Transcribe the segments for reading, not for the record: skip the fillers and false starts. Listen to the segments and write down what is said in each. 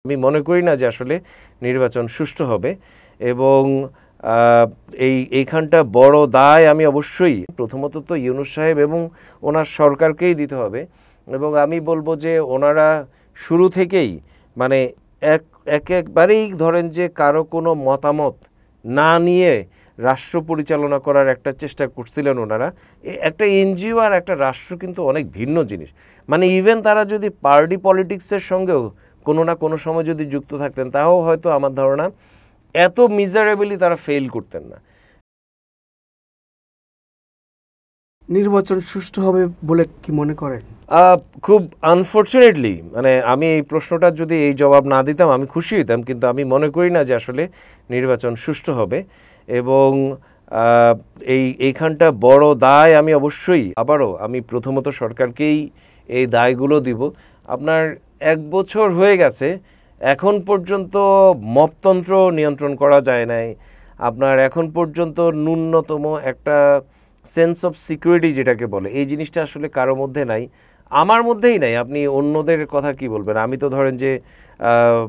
আমি মনে করি না যে আসলে নির্বাচন সুষ্ঠু হবে এবং এইখানটা বড় দায় আমি অবশ্যই প্রথমত তো ইউনূস সাহেব এবং ওনার সরকারকেই দিতে হবে এবং আমি বলবো যে ওনারা শুরু থেকেই মানে একবারেই ধরেন যে কারো কোনো মতামত না নিয়ে রাষ্ট্র পরিচালনা করার একটা চেষ্টা করছিলেন ওনারা। একটা এনজিও আর একটা রাষ্ট্র কিন্তু অনেক ভিন্ন জিনিস। মানে ইভেন তারা যদি পার্টি পলিটিক্সের সঙ্গেও কোনো না কোনো সময় যদি যুক্ত থাকতেন তাও হয়তো আমার ধারণা এত মিজারেবলি তারা ফেল করতেন না। নির্বাচন সুষ্ঠু হবে বলে কি মনে করেন? খুব আনফর্চুনেটলি মানে আমি এই প্রশ্নটার যদি এই জবাব না দিতাম আমি খুশি হইতাম, কিন্তু আমি মনে করি না যে আসলে নির্বাচন সুষ্ঠু হবে এবং এইখানটা বড় দায় আমি অবশ্যই আবারও আমি প্রথমত সরকারকেই এই দায়গুলো দিব। আপনার 1 বছর হয়ে গেছে, এখন পর্যন্ত মপতন্ত্র নিয়ন্ত্রণ করা যায় নাই। আপনার এখন পর্যন্ত ন্যূনতম একটা সেন্স অফ সিকিউরিটি যেটাকে বলে এই জিনিসটা আসলে কারো মধ্যে নাই, আমার মধ্যেই নাই। আপনি অন্যদের কথা কি বলবেন? আমি তো ধরেন যে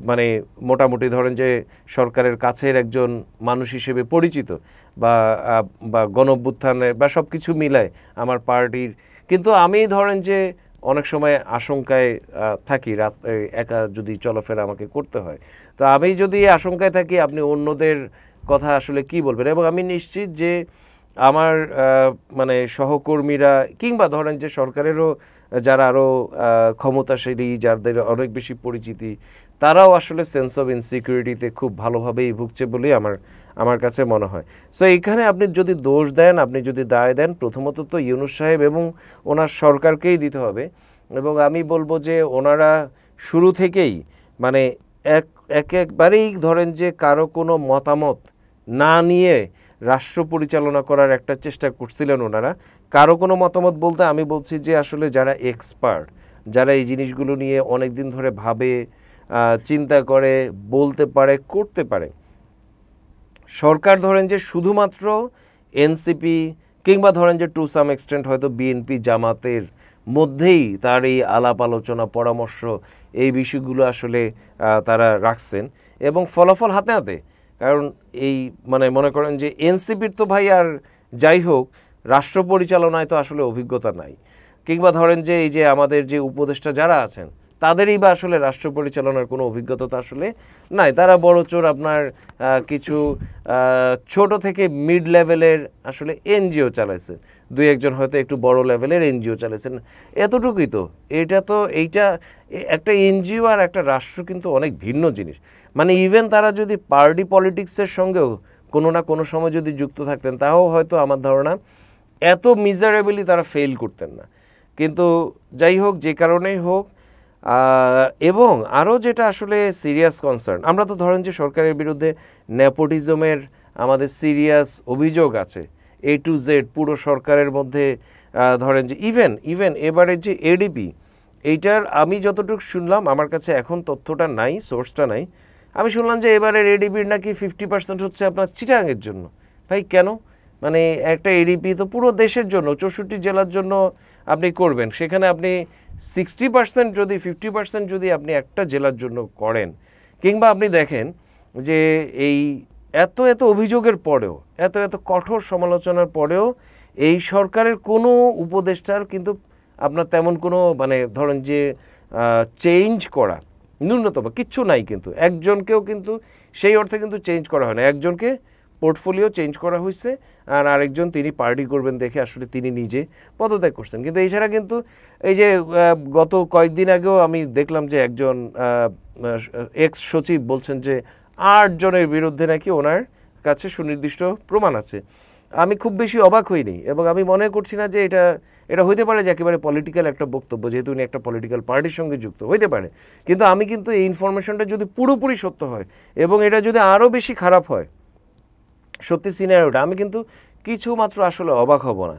মানে মোটামুটি ধরেন যে সরকারের কাছের একজন মানুষ হিসেবে পরিচিত বা গণঅভ্যুত্থানে বা সব কিছু মিলায় আমার পার্টির, কিন্তু আমি ধরেন যে অনেক সময় আশঙ্কায় থাকি একা যদি চলাফেরা আমাকে করতে হয়। তো আমি যদি আশঙ্কায় থাকি আপনি অন্যদের কথা আসলে কি বলবেন? এবং আমি নিশ্চিত যে আমার মানে সহকর্মীরা কিংবা ধরেন যে সরকারেরও যারা আরও ক্ষমতাশালী যাদের অনেক বেশি পরিচিতি তারাও আসলে সেন্স অফ ইনসিকিউরিটিতে খুব ভালোভাবেই ভুগছে বলেই আমার কাছে মনে হয়। সো এইখানে আপনি যদি দোষ দেন, আপনি যদি দায় দেন, প্রথমত তো ইউনূস সাহেব এবং ওনার সরকারকেই দিতে হবে এবং আমি বলবো যে ওনারা শুরু থেকেই মানে একবারেই ধরেন যে কারো কোনো মতামত না নিয়ে রাষ্ট্র পরিচালনা করার একটা চেষ্টা করছিলেন ওনারা। কারো কোনো মতামত বলতে আমি বলছি যে আসলে যারা এক্সপার্ট, যারা এই জিনিসগুলো নিয়ে অনেক দিন ধরে ভাবে, চিন্তা করে, বলতে পারে, করতে পারে। সরকার ধরেন যে শুধুমাত্র এনসিপি কিংবা ধরেন যে টু সাম এক্সটেন্ট হয়তো বিএনপি জামাতের মধ্যেই তার এই আলাপ আলোচনা পরামর্শ এই বিষয়গুলো আসলে তারা রাখছেন এবং ফলাফল হাতে হাতে। কারণ এই মানে মনে করেন যে এনসিপির তো ভাই আর যাই হোক রাষ্ট্র পরিচালনায় তো আসলে অভিজ্ঞতা নাই, কিংবা ধরেন যে এই যে আমাদের যে উপদেষ্টা যারা আছেন তাদেরই বা আসলে রাষ্ট্র পরিচালনার কোনো অভিজ্ঞতা তো আসলে নাই। তারা বড়জোর আপনার কিছু ছোট থেকে মিড লেভেলের আসলে এনজিও চালাইছে, 2-1জন হয়তো একটু বড় লেভেলের এনজিও চালাইছেন, এতটুকুই তো। এইটা একটা এনজিও আর একটা রাষ্ট্র কিন্তু অনেক ভিন্ন জিনিস। মানে ইভেন তারা যদি পার্টি পলিটিক্সের সঙ্গেও কোনো না কোনো সময় যদি যুক্ত থাকতেন তাও হয়তো আমার ধারণা এত মিজারেবলি তারা ফেল করতেন না। কিন্তু যাই হোক, যে কারণেই হোক, এবং আরও যেটা আসলে সিরিয়াস কনসার্ন, আমরা তো ধরেন যে সরকারের বিরুদ্ধে নেপোটিজমের আমাদের সিরিয়াস অভিযোগ আছে A to Z পুরো সরকারের মধ্যে। ধরেন যে ইভেন এবারের যে এডিপি, এইটার আমি যতটুকু শুনলাম, আমার কাছে এখন তথ্যটা নাই, সোর্সটা নাই, আমি শুনলাম যে এবারের এডিপির নাকি 50% হচ্ছে আপনার চিটাগাংয়ের জন্য। ভাই কেন? মানে একটা এডিপি তো পুরো দেশের জন্য, 64 জেলার জন্য আপনি করবেন, সেখানে আপনি 60% যদি 50% যদি আপনি একটা জেলার জন্য করেন, কিংবা আপনি দেখেন যে এই এত অভিযোগের পরেও, এত কঠোর সমালোচনার পরেও এই সরকারের কোনো উপদেষ্টার কিন্তু আপনার তেমন কোনো মানে ধরেন যে চেঞ্জ করা ন্যূনতম কিচ্ছু নাই, কিন্তু একজনকেও কিন্তু সেই অর্থে কিন্তু চেঞ্জ করা হয় না। একজনকে পোর্টফোলিও চেঞ্জ করা হয়েছে আর আরেকজন তিনি পার্টি করবেন দেখে আসলে তিনি নিজে পদত্যাগ করছেন। কিন্তু এছাড়া কিন্তু এই যে গত কয়েকদিন আগেও আমি দেখলাম যে একজন এক্স সচিব বলছেন যে 8 জনের বিরুদ্ধে নাকি ওনার কাছে সুনির্দিষ্ট প্রমাণ আছে। আমি খুব বেশি অবাক হইনি এবং আমি মনে করছি না যে এটা হইতে পারে যে একেবারে পলিটিক্যাল একটা বক্তব্য, যেহেতু উনি একটা পলিটিক্যাল পার্টির সঙ্গে যুক্ত, হইতে পারে। কিন্তু আমি কিন্তু এই ইনফরমেশনটা যদি পুরোপুরি সত্য হয় এবং এটা যদি আরও বেশি খারাপ হয় সত্যি সিনারিওটা, আমি কিন্তু কিছু মাত্র আসলে অবাক হব না।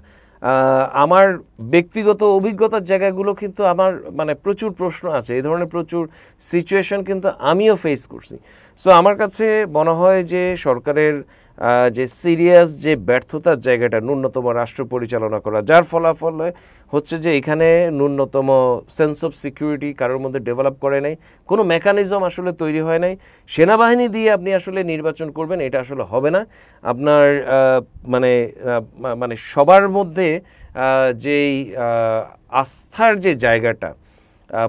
আমার ব্যক্তিগত অভিজ্ঞতার জায়গাগুলো কিন্তু আমার মানে প্রচুর প্রশ্ন আছে, এই ধরনের প্রচুর সিচুয়েশন কিন্তু আমিও ফেস করছি। সো আমার কাছে মনে হয় যে সরকারের যে সিরিয়াস যে ব্যর্থতার জায়গাটা ন্যূনতম রাষ্ট্র পরিচালনা করা, যার ফলাফল হচ্ছে যে এখানে ন্যূনতম সেন্স অফ সিকিউরিটি কারোর মধ্যে ডেভেলপ করে নাই, কোনো মেকানিজম আসলে তৈরি হয় নাই। সেনাবাহিনী দিয়ে আপনি আসলে নির্বাচন করবেন, এটা আসলে হবে না। আপনার মানে সবার মধ্যে যেই আস্থার যে জায়গাটা,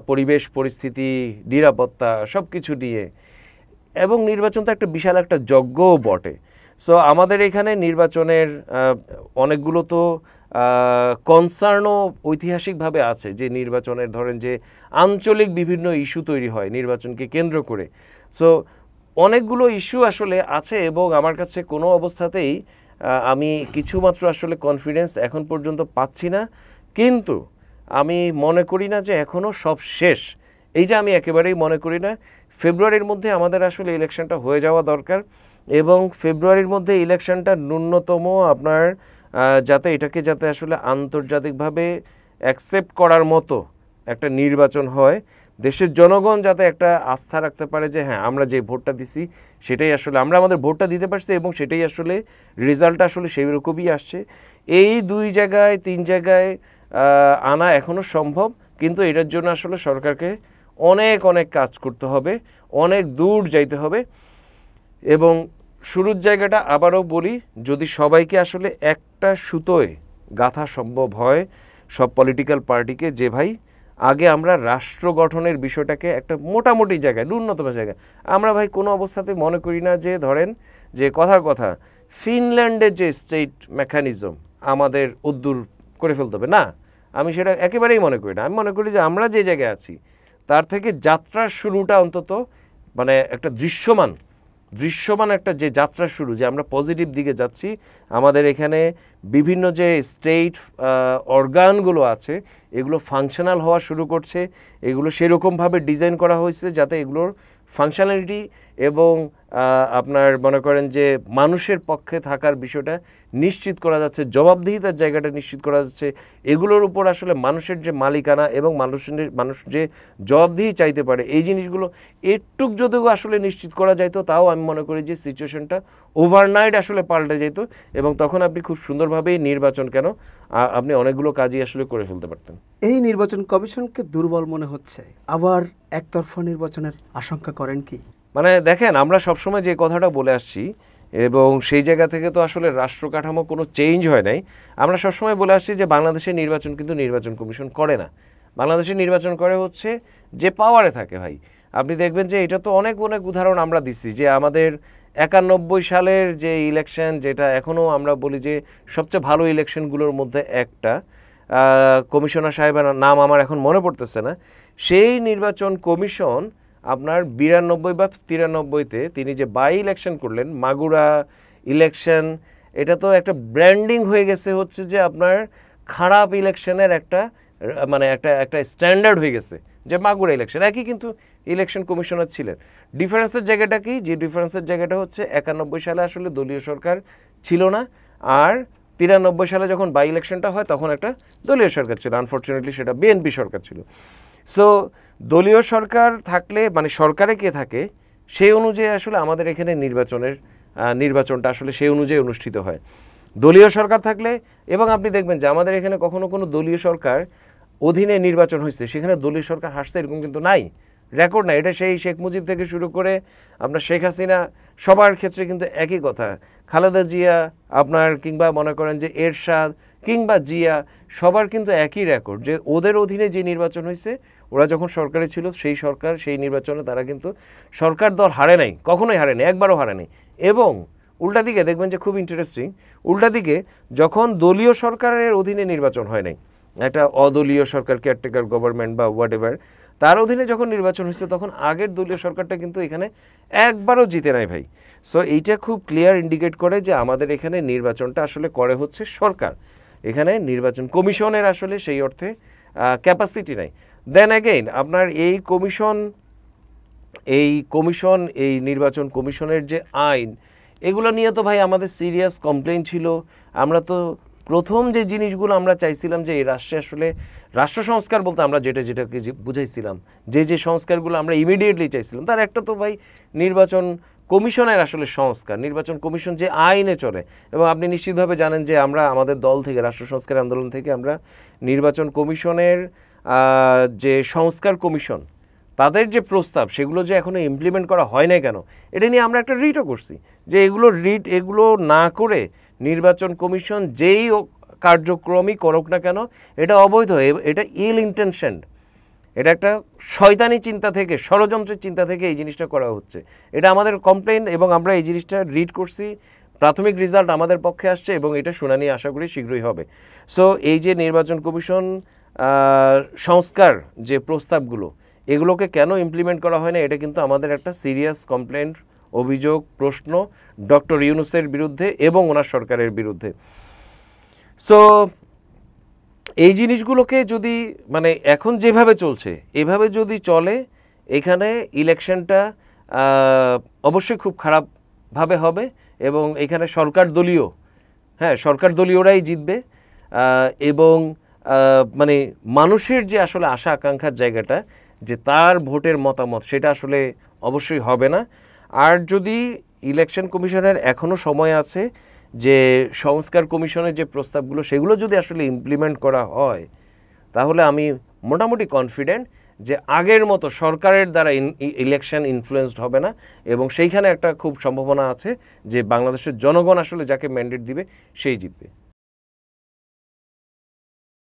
পরিবেশ পরিস্থিতি নিরাপত্তা সব কিছু নিয়ে, এবং নির্বাচন তো একটা বিশাল একটা যজ্ঞও বটে। সো আমাদের এখানে নির্বাচনের অনেকগুলো তো কনসার্নও ঐতিহাসিকভাবে আছে, যে নির্বাচনের ধরেন যে আঞ্চলিক বিভিন্ন ইস্যু তৈরি হয় নির্বাচনকে কেন্দ্র করে। সো অনেকগুলো ইস্যু আসলে আছে, এবং আমার কাছে কোনো অবস্থাতেই আমি কিছুমাত্র আসলে কনফিডেন্স এখন পর্যন্ত পাচ্ছি না। কিন্তু আমি মনে করি না যে এখনও সব শেষ, এইটা আমি একেবারেই মনে করি না। ফেব্রুয়ারির মধ্যে আমাদের আসলে ইলেকশনটা হয়ে যাওয়া দরকার, এবং ফেব্রুয়ারির মধ্যে ইলেকশনটা ন্যূনতম আপনার যাতে আসলে আন্তর্জাতিকভাবে অ্যাকসেপ্ট করার মতো একটা নির্বাচন হয়, দেশের জনগণ যাতে একটা আস্থা রাখতে পারে যে হ্যাঁ আমরা যে ভোটটা দিছি সেটাই আসলে আমরা আমাদের ভোটটা দিতে পারছি, এবং সেটাই আসলে রেজাল্টটা আসলে সেই রকমই আসছে। এই 2 জায়গায় 3 জায়গায় আনা এখনও সম্ভব, কিন্তু এটার জন্য আসলে সরকারকে অনেক অনেক কাজ করতে হবে, অনেক দূর যাইতে হবে। এবং শুরুর জায়গাটা আবারও বলি, যদি সবাইকে আসলে একটা সুতোয় গাঁথা সম্ভব হয় সব পলিটিক্যাল পার্টিকে, যে ভাই আগে আমরা রাষ্ট্র গঠনের বিষয়টাকে একটা মোটামুটি জায়গায়, ন্যূনতম জায়গায়, আমরা ভাই কোনো অবস্থাতে মনে করি না যে ধরেন যে কথার কথা ফিনল্যান্ডের যে স্টেট মেকানিজম আমাদের উদ্দূর করে ফেলতে হবে, না, আমি সেটা একেবারেই মনে করি না। আমি মনে করি যে আমরা যে জায়গায় আছি তার থেকে যাত্রার শুরুটা অন্তত মানে একটা দৃশ্যমান একটা যে যাত্রা শুরু, যে আমরা পজিটিভ দিকে যাচ্ছি। আমাদের এখানে বিভিন্ন যে স্টেট অর্গানগুলো আছে এগুলো ফাংশনাল হওয়া শুরু করছে, এগুলো সেরকমভাবে ডিজাইন করা হয়েছে যাতে এগুলোর ফাংশনালিটি এবং আপনার মনে করেন যে মানুষের পক্ষে থাকার বিষয়টা নিশ্চিত করা যাচ্ছে, জবাবদিহিতার জায়গাটা নিশ্চিত করা যাচ্ছে। এগুলোর উপর আসলে মানুষের যে মালিকানা এবং মানুষ যে জবাবদিহি চাইতে পারে, এই জিনিসগুলো একটুক যদিও আসলে নিশ্চিত করা যাইতো, তাও আমি মনে করি যে সিচুয়েশনটা ওভারনাইট আসলে পাল্টে যেত, এবং তখন আপনি খুব সুন্দরভাবেই নির্বাচন আপনি অনেকগুলো কাজই আসলে করে ফেলতে পারতেন। এই নির্বাচন কমিশনকে দুর্বল মনে হচ্ছে, আবার একতরফা নির্বাচনের আশঙ্কা করেন কি? মানে দেখেন, আমরা সবসময় যে কথাটা বলে আসছি, এবং সেই জায়গা থেকে তো আসলে রাষ্ট্র কাঠামো কোনো চেঞ্জ হয় নাই। আমরা সবসময় বলে আসছি যে বাংলাদেশের নির্বাচন কিন্তু নির্বাচন কমিশন করে না, বাংলাদেশের নির্বাচন করে হচ্ছে যে পাওয়ারে থাকে। ভাই আপনি দেখবেন যে এটা তো অনেক অনেক উদাহরণ আমরা দিচ্ছি, যে আমাদের 91 সালের যে ইলেকশন, যেটা এখনও আমরা বলি যে সবচেয়ে ভালো ইলেকশনগুলোর মধ্যে একটা, কমিশনার সাহেবের নাম আমার এখন মনে পড়তেছে না, সেই নির্বাচন কমিশন আপনার 92 বা 93-তে তিনি যে বাই ইলেকশন করলেন, মাগুরা ইলেকশন, এটা তো একটা ব্র্যান্ডিং হয়ে গেছে হচ্ছে যে আপনার খারাপ ইলেকশনের একটা মানে একটা স্ট্যান্ডার্ড হয়ে গেছে যে মাগুরা ইলেকশন। একই কিন্তু ইলেকশন কমিশনার ছিলেন। ডিফারেন্সের জায়গাটা কি? যে ডিফারেন্সের জায়গাটা হচ্ছে 91 সালে আসলে দলীয় সরকার ছিল না, আর 93 সালে যখন বাই ইলেকশনটা হয় তখন একটা দলীয় সরকার ছিল। আনফর্চুনেটলি সেটা বিএনপি সরকার ছিল। সো দলীয় সরকার থাকলে মানে সরকারে কে থাকে সেই অনুযায়ী আসলে আমাদের এখানে নির্বাচনটা আসলে সেই অনুযায়ী অনুষ্ঠিত হয়। দলীয় সরকার থাকলে, এবং আপনি দেখবেন যে আমাদের এখানে কখনো কোনো দলীয় সরকার অধীনে নির্বাচন হয়েছে সেখানে দলীয় সরকার হারছে এরকম কিন্তু নাই, রেকর্ড নাই। এটা সেই শেখ মুজিব থেকে শুরু করে আপনার শেখ হাসিনা, সবার ক্ষেত্রে কিন্তু একই কথা। খালেদা জিয়া আপনার, কিংবা মনে করেন যে এরশাদ কিংবা জিয়া, সবার কিন্তু একই রেকর্ড, যে ওদের অধীনে যে নির্বাচন হয়েছে, ওরা যখন সরকারে ছিল সেই নির্বাচনে তারা কিন্তু সরকার দল হারে নাই, কখনোই হারে নাই, একবারও হারে নাই। এবং উল্টা দিকে দেখবেন যে খুব ইন্টারেস্টিং, উল্টা দিকে যখন দলীয় সরকারের অধীনে নির্বাচন হয় নাই, একটা অদলীয় সরকার, কেয়ারটেকার গভর্নমেন্ট বা হোয়াট এভার, তার অধীনে যখন নির্বাচন হয়েছে তখন আগের দলীয় সরকারটা কিন্তু এখানে একবারও জিতে নাই ভাই। সো এইটা খুব ক্লিয়ার ইন্ডিকেট করে যে আমাদের এখানে নির্বাচনটা আসলে করে হচ্ছে সরকার, এখানে নির্বাচন কমিশনের আসলে সেই অর্থে ক্যাপাসিটি নাই। দেন অ্যাগেইন আপনার এই নির্বাচন কমিশনের যে আইন, এগুলো নিয়ে তো ভাই আমাদের সিরিয়াস কমপ্লেইন ছিল। আমরা তো প্রথম যে জিনিসগুলো আমরা চাইছিলাম যে এই রাষ্ট্রে আসলে রাষ্ট্র সংস্কার বলতে আমরা যেটাকে বুঝাইছিলাম, যে সংস্কারগুলো আমরা ইমিডিয়েটলি চাইছিলাম, তার একটা তো ভাই নির্বাচন কমিশনের আসলে সংস্কার, নির্বাচন কমিশন যে আইনে চলে, এবং আপনি নিশ্চিতভাবে জানেন যে আমরা আমাদের দল থেকে, রাষ্ট্র সংস্কার আন্দোলন থেকে আমরা নির্বাচন কমিশনের যে সংস্কার কমিশন তাদের যে প্রস্তাব সেগুলো যে এখনও ইমপ্লিমেন্ট করা হয় না কেন, এটা নিয়ে আমরা একটা রিটও করছি যে এগুলো না করে নির্বাচন কমিশন যেই কার্যক্রমই করুক না কেন এটা অবৈধ, এটা ইল ইন্টেনশন, এটা একটা শয়তানি চিন্তা থেকে, ষড়যন্ত্রের চিন্তা থেকে এই জিনিসটা করা হচ্ছে। এটা আমাদের কমপ্লেইন, এবং আমরা এই জিনিসটা রিড করছি, প্রাথমিক রেজাল্ট আমাদের পক্ষে আসছে এবং এটা শুনানি আশা করি শীঘ্রই হবে। সো এই যে নির্বাচন কমিশন সংস্কার যে প্রস্তাবগুলো, এগুলোকে কেন ইমপ্লিমেন্ট করা হয় না, এটা কিন্তু আমাদের একটা সিরিয়াস কমপ্লেন, অভিযোগ, প্রশ্ন ডক্টর ইউনূসের বিরুদ্ধে এবং ওনার সরকারের বিরুদ্ধে। সো এই জিনিসগুলোকে যদি মানে এখন যেভাবে চলছে এভাবে যদি চলে, এখানে ইলেকশনটা অবশ্যই খুব খারাপভাবে হবে এবং এখানে সরকার দলীয়রাই জিতবে, এবং মানে মানুষের যে আসলে আশা আকাঙ্ক্ষার জায়গাটা, যে তার ভোটের মতামত, সেটা আসলে অবশ্যই হবে না। আর যদি ইলেকশন কমিশনের এখনও সময় আছে যে সংস্কার কমিশনের যে প্রস্তাবগুলো সেগুলো যদি আসলে ইমপ্লিমেন্ট করা হয়, তাহলে আমি মোটামুটি কনফিডেন্ট যে আগের মতো সরকারের দ্বারা ইলেকশন ইনফ্লুয়েসড হবে না, এবং সেইখানে একটা খুব সম্ভাবনা আছে যে বাংলাদেশের জনগণ আসলে যাকে ম্যান্ডেট দিবে সেই জিতবে।